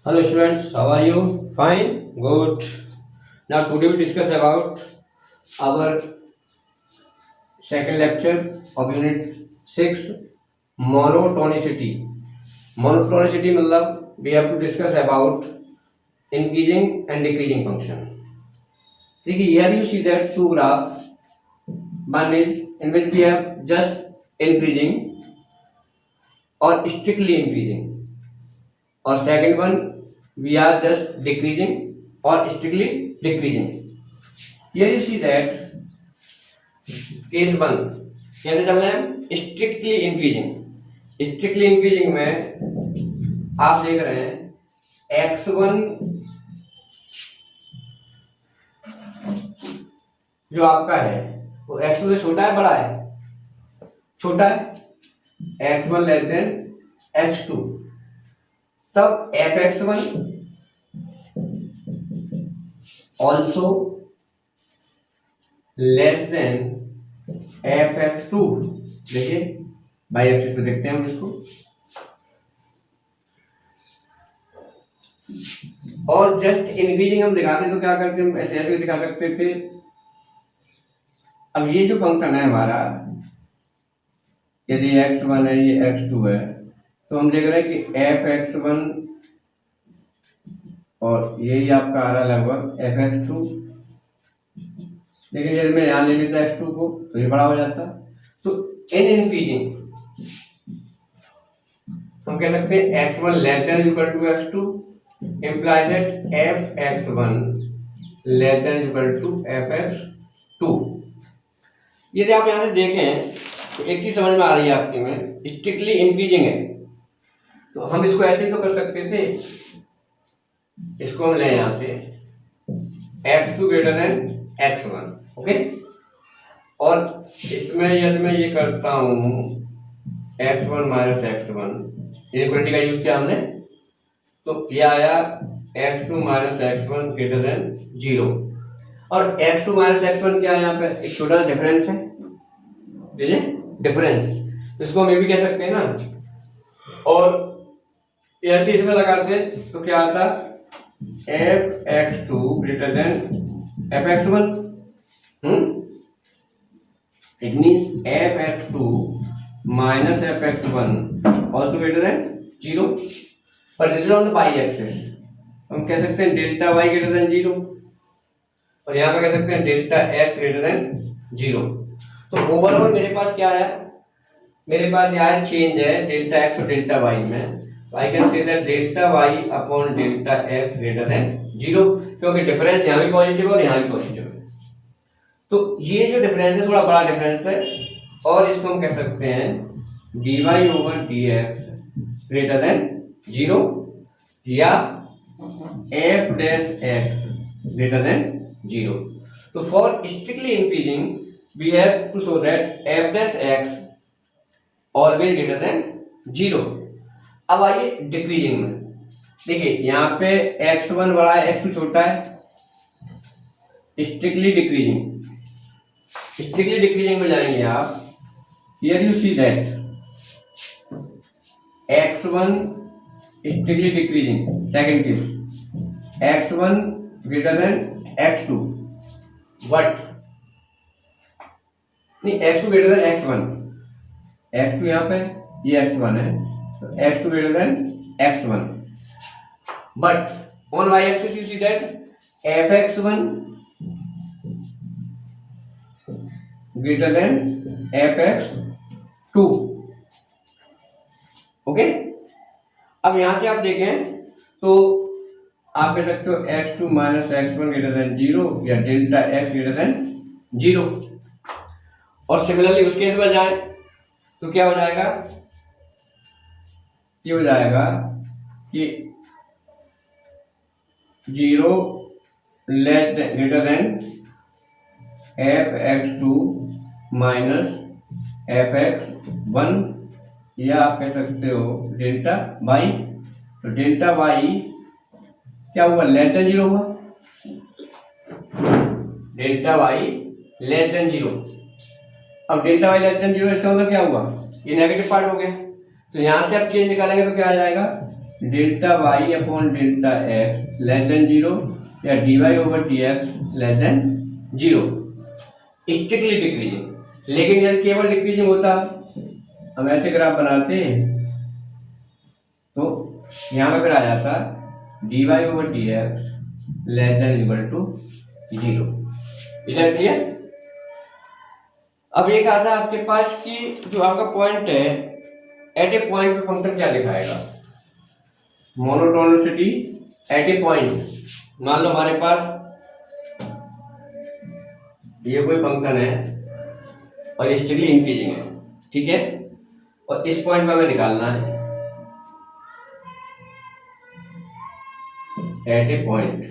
Hello students, how are you? Fine, good. Now today we discuss about our second lecture of unit 6 monotonicity. Monotonicity मतलब we have to discuss about increasing and decreasing function. देखिए here you see that two graph. One is in which we have just increasing or strictly increasing, or second one we are just decreasing or strictly decreasing. Here you see that case one कैसे चल रहे हैं strictly increasing. Strictly increasing में आप देख रहे हैं x1 जो आपका है वो x2 से छोटा है बड़ा है? छोटा है। x1 लेस देन x2, तब fx1 also less than fx2। देखिए बाई एक्सिस पे देखते हैं हम इसको, और जस्ट इंक्रीजिंग हम दिखाते तो क्या करते हम ऐसे ऐसे दिखा सकते थे। अब ये जो फंक्शन है हमारा, यदि x1 है ये x2 है, तो हम देख रहे हैं कि fx1 और यही आपका आ रहा लगभग fx2, लेकिन यदि मैं यहाँ ले लेता x2 को तो ये बड़ा हो जाता। तो इन इंक्रीजिंग हम कह सकते हैं x1 less than equal to x2 implies that fx1 less than equal to fx2। यदि आप यहाँ से देखें तो एक चीज समझ में आ रही है आपके में, स्ट्रिक्टली इंक्रीजिंग है तो हम इसको ऐसे तो कर सकते थे, इसको हम ले यहाँ से x2 greater than x1, okay. और इसमें यदि मैं ये करता हूं x1 माइनस x1, इनइक्वालिटी का यूज किया हमने, तो ये आया x2 minus x1 greater than 0। और x2 माइनस x1 क्या है यहाँ पे? एक छोटा डिफरेंस है, देखिए डिफरेंस, तो इसको हम ये भी कह सकते हैं ना। और ऐसे इसमें लगाते तो क्या आता fx2 greater than fx1। It means fx2 minus fx1 also greater than 0, but this is on the y-axis। हम कह सकते हैं डेल्टा y greater than 0, और यहाँ पे कह सकते हैं डेल्टा x greater than 0। तो ओवरऑल मेरे पास क्या है? मेरे पास यहाँ चेंज है डेल्टा x और डेल्टा y में, तो I can say that delta y upon delta x greater than 0, क्योंकि डिफरेंस यहाँ भी पॉजिटिव है और यहाँ भी पॉजिटिव है। तो ये जो डिफरेंस है थोड़ा बड़ा डिफरेंस है, और इसको हम कह सकते हैं dy over dx greater than 0 या f dash x greater than 0। तो for strictly increasing we have to show that f dash x always greater than 0। अब आइए डिक्रीजिंग में, देखिए यहाँ पे x1 बड़ा है x2 छोटा है। स्ट्रिक्टली डिक्रीजिंग, स्ट्रिक्टली डिक्रीजिंग में जाएंगे आप, here you see that x1 strictly decreasing, second case x1 greater than x2, but नहीं x2 greater than x1, x2 यहाँ पे ये x1 है, तो x2 greater than x1, but on y axis you see that fx1 greater than fx2, okay. अब यहां से आप देखें तो आप कह सकते हो x2 minus x1 greater than 0 या डेल्टा x ग्रेटर देन 0। और सिमिलरली उस केस में जाए तो क्या हो जाएगा? ये हो जाएगा कि 0 less than greater than fx2 minus fx1, या आप कह सकते हो डेल्टा y। तो डेल्टा y क्या हुआ? लेस देन 0 हुआ, डेल्टा y लेस देन 0। अब डेल्टा y लेस देन 0 इसका मतलब क्या हुआ? ये नेगेटिव पार्ट हो गया, तो यहां से आप चेंज निकालेंगे तो क्या आ जाएगा? Delta Y upon delta X less than zero या D Y over D x less than zero, strictly decreasing. लेकिन यदि केवल डिक्रीजिंग होता, हम ऐसे ग्राफ बनाते तो यहाँ पे फिर आ जाता d Y over D x less than equal to zero. इधर क्लियर। अब ये कहा था आपके पास कि जो आपका पॉइंट है, एट ए पॉइंट पे फंक्शन क्या दिखाएगा, मोनोटोनिसिटी एट ए पॉइंट। मान लो हमारे पास ये कोई फंक्शन है और ये स्ट्रिक्टली इंक्रीजिंग है, ठीक है, और इस पॉइंट पे हमें निकालना है एट ए पॉइंट।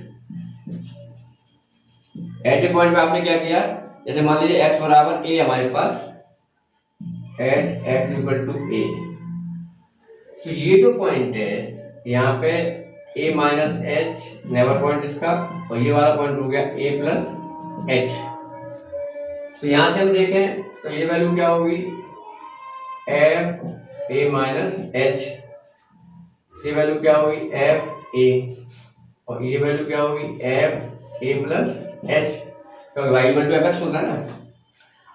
एट ए पॉइंट पे आपने क्या किया, जैसे मान लीजिए x बराबर a हमारे पास, at x equal to a, तो ये जो पॉइंट है यहाँ पे a minus H neighbour point इसका, और ये वाला पॉइंट हो गया a प्लस एच। तो यहाँ से हम देखें तो ये वैल्यू क्या होगी, f a माइनस एच, ये वैल्यू क्या होगी f a, और ये वैल्यू क्या होगी f a प्लस एच, क्योंकि y equal to f x होता है ना।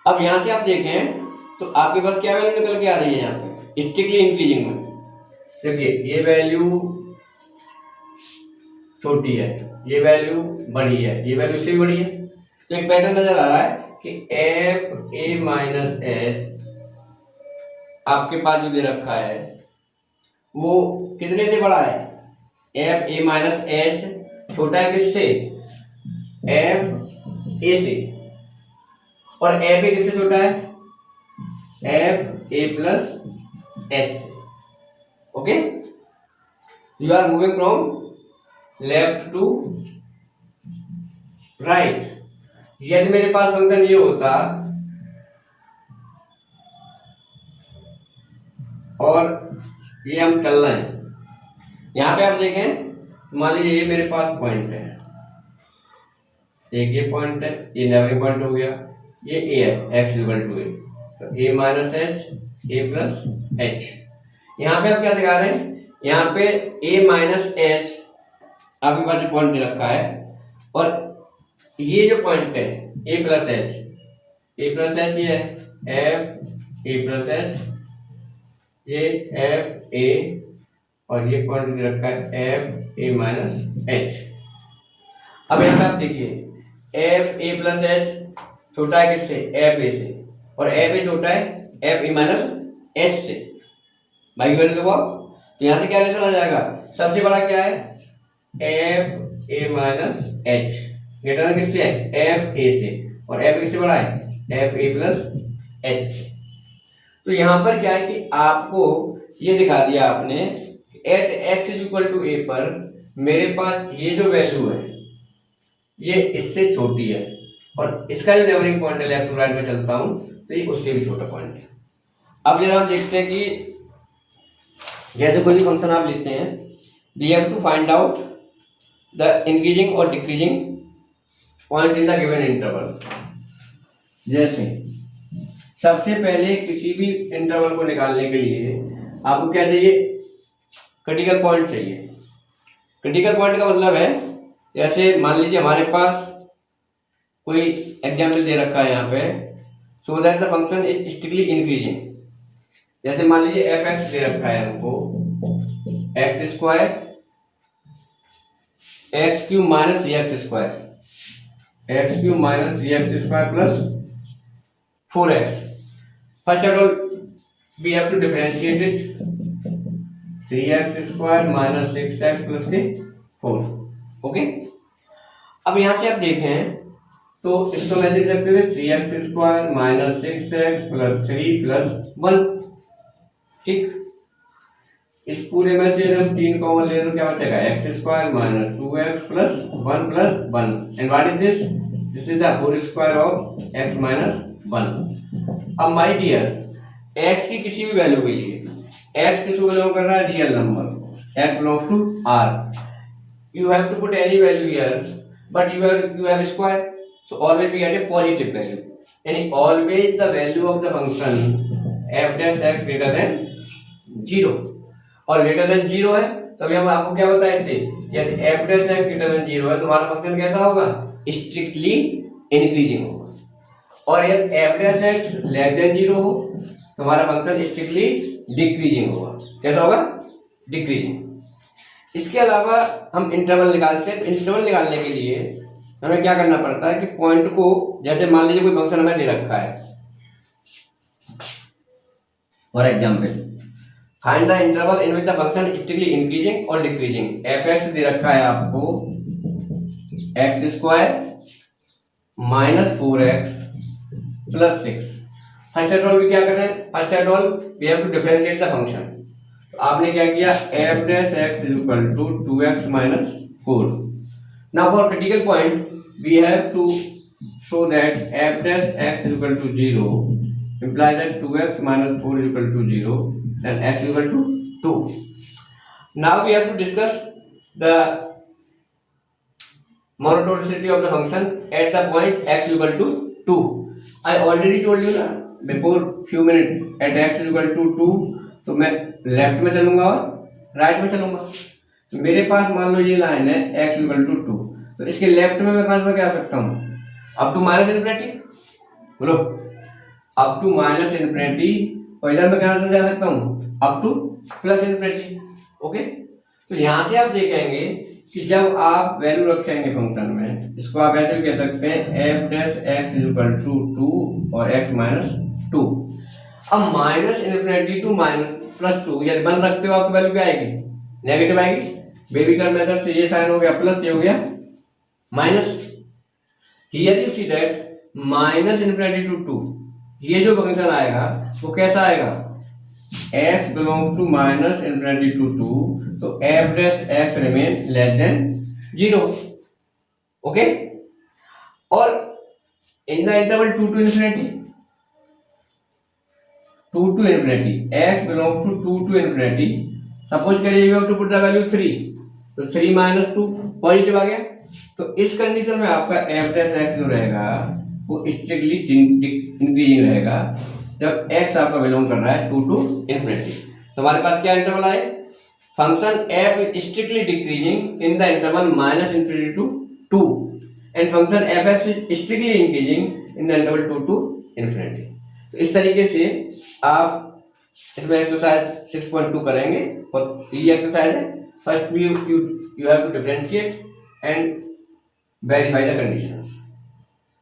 अब यहाँ से आप देखें तो आपके पास क्या वैल्यू निकल के आ रही है यहाँ पे स्ट्रिक्टली इंक्रीजिंग में। देखिए ये वैल्यू छोटी है, ये वैल्यू बड़ी है, ये वैल्यू इससे भी बड़ी है। तो एक पैटर्न नजर आ रहा है कि एफ ए माइनस एच आपके पास जो दे रखा है वो कितने से बड़ा है, एफ ए माइनस एच छोटा है किससे, एफ ए से, और एफ ए किससे छोटा है, एफ ए प्लस एच से। Okay, you are moving from left to right. यदि मेरे पास फंक्शन ये होता और ये हम चल रहे हैं, यहां पे आप देखें, मान लीजिए ये मेरे पास पॉइंट है, एक ये पॉइंट है, ये नेबरिंग पॉइंट हो गया, ये ए है एक्स इक्वल टू ए, तो A minus H A plus H. यहाँ पे आप क्या दिखा रहे हैं, यहाँ पे a माइनस एच आपके पास जो पॉइंट दे रखा है, और ये जो पॉइंट है a plus H, A plus H ये है f a प्लस एच, ये f a, और ये पॉइंट दे रखा है f a माइनस एच। अब यहाँ पे आप देखिए f a प्लस एच छोटा है किससे, f a से, और f a छोटा है f a माइनस एच से। भाई देखो तो यहां से क्या रिलेशन आ जाएगा, सबसे बड़ा क्या है, एफ ए माइनस एच ग्रेटर देन किससे है, एफ ए से, और एफ किससे बड़ा है, एफ ए प्लस एच से। तो यहां पर क्या है कि आपको ये दिखा दिया आपने, at X is equal to A पर मेरे पास ये जो वैल्यू है ये इससे छोटी है, और इसका जो नेबरिंग पॉइंट है लेफ्ट टू राइट में चलता हूं तो ये उससे भी छोटा पॉइंट है। अब जरा हम देखते हैं कि जैसे कोई भी फंक्शन आप लेते हैं, we have to find out the increasing और decreasing point in the given interval. जैसे सबसे पहले किसी भी इंटरवल को निकालने के लिए आपको क्या चाहिए, क्रिटिकल पॉइंट चाहिए। क्रिटिकल पॉइंट का मतलब है, जैसे मान लीजिए हमारे पास कोई एग्जाम्पल दे रखा है यहाँ पे, so that the function is strictly increasing. जैसे मान लीजिए एफ एक्स दे रखा है हमको, x square x cube minus three x square, x cube minus three x square plus 4x। First of all we have to differentiate it, 3x square minus 6x plus के 4। Okay, अब यहां से आप देखें तो इसको मैं लिख सकते थे 3x square minus 6x plus 3 plus 1। ठीक, इस पूरे में से हम 3 कॉमन ले तो क्या बचेगा, x square minus 2x plus 1 plus 1, and what is this, this is the whole square of x minus 1। अब माय डियर, x की किसी भी वैल्यू के लिए, x किसको बिलोंग कर रहा है, real number, x belongs to r, you have to put any value here, but you have square, so always we get a positive value, and always the value of the function f dash x greater than 0, और greater than 0 है तभी हम आपको क्या बताए थे, यदि F dash x greater than 0 है तो हमारा फंक्शन कैसा होगा, स्ट्रिक्टली इंक्रीजिंग होगा, और यदि F dash x less than 0 हो तो हमारा फंक्शन स्ट्रिक्टली डिक्रीजिंग होगा। कैसा होगा, डिक्रीजिंग। इसके अलावा हम इंटरवल निकालते हैं, तो इंटरवल निकालने के लिए हमें क्या करना पड़ता है कि पॉइंट को, जैसे मान लीजिए कोई फंक्शन हमें दे रखा है, for example find the interval in which the function strictly increasing और डिक्रीजिंग। एफ एक्स दे रखा है आपको x square minus 4x plus 6। First at all भी क्या कर रहे हैं, first at all we have to differentiate the function. तो आपने क्या किया, f dash x is equal to 2x minus 4। Now for critical point we have to show that f dash x is equal to 0 implies that 2x minus 4 is equal to 0 and x is equal to 2. Now we have to discuss the monotonicity of the function at the point x is equal to 2. I already told you ना before few minutes at x is equal to 2 तो मैं left में चलूंगा और right में चलूंगा। मेरे पास मान लो ये लाइन है x is equal to 2, तो इसके लेफ्ट में मैं कहां से क्या सकता हूं, अप टू माइनस इन्फिनिटी, बोलो अप टू माइनस इन्फिनिटी, और इधर मैं कहां से जा सकता हूं, up two plus infinity. Okay, तो यहां से आप देखेंगे कि जब आप वैल्यू रखेंगे फंक्शन में, इसको आप ऐसे भी कह सकते हैं f dash x is equal to 2 और एक्स माइनस 2। अब minus infinity to minus plus 2 यदि बंद रखते हो आपकी वैल्यू क्या आएगी, नेगेटिव आएगी। बेबीकर मेथड से ये साइन हो गया प्लस, ये हो गया minus. Here you see that minus infinity to 2, ये जो फंक्शन आएगा वो कैसा आएगा, x belongs to minus infinity to 2, तो f dash x remain less than 0। Okay, और in the interval 2 to infinity, 2 to infinity, x belongs to 2 to infinity, suppose करिए you have to put the value 3, तो 3 minus 2 positive आ गया। तो इस condition में आपका F dash x जो रहेगा वो स्ट्रिक्टली इंक्रीजिंग रहेगा जब एक्स आपका बिलोंग कर रहा है 2 टू इन्फिनिटी। तो हमारे पास क्या इंटरवल आए, function f strictly decreasing in the interval minus infinity to 2 and function f x strictly increasing in the interval 2 to infinity. तो इस तरीके से आप इसमें एक्सरसाइज 6.2 करेंगे, और ये एक्सरसाइज है। First you have to differentiate and verify the conditions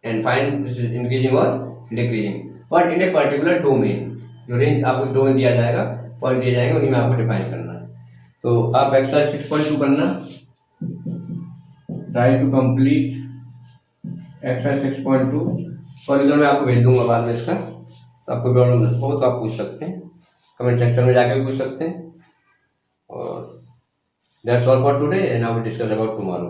and find this is increasing or decreasing but in a particular domain। जो रेंज आपको डोमेन दिया जाएगा, पॉइंट दिए जाएंगे, उन्हीं में आपको डिफाइन करना है। तो आप एक्सरसाइज 6.2 करना, try to complete exercise 6.2। Solution मैं आपको भेज दूंगा बाद में इसका, तो आपको प्रॉब्लम हो तो आप पूछ सकते हैं, कमेंट सेक्शन में जाकर भी पूछ सकते हैं। और that's all for today and now we discuss about tomorrow।